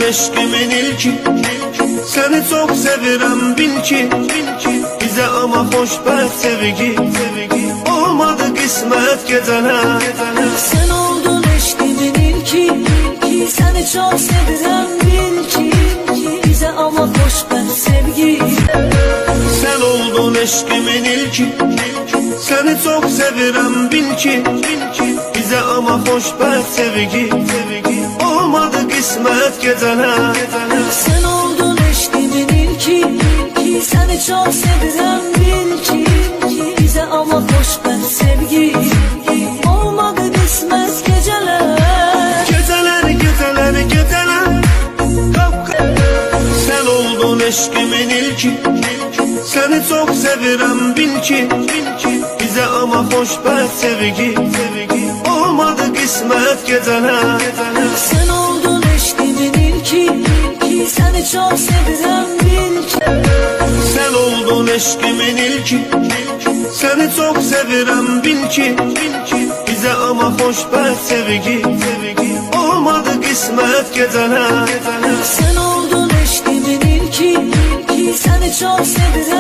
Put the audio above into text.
eşkimin ilki, seni çok sevirəm bil ki, bize ama xoşbəxt sevgi olmadı qismət gecələr. Sen oldun eşkimin ilki, seni çok sevirəm bil ki, bize ama xoşbəxt sevgi. Sen oldun eşkimin ilki, seni çok sevirəm bil ki, bize ama xoşbəxt sevgi olmadı qismət gecələr. Sen oldun eşkimin ilki, seni çok sevirəm bil ki, bize ama xoşbəxt sevgi olmadı qismət gecələr. Geceler, geceler, geceler, sen oldun eşkimin ilki, seni çok sevirəm bil ki, bize ama xoşbəxt sevgi olmadı qismət gecələr. Sen oldun eşkimin ilki, seni çok sevirəm bil ki. Sen oldun eşkimin ilki, seni çok sevirəm bil ki, bize ama xoşbəxt sevgi olmadı qismət gecələr. Sen oldun eşkimin ilki, seni çok sevirəm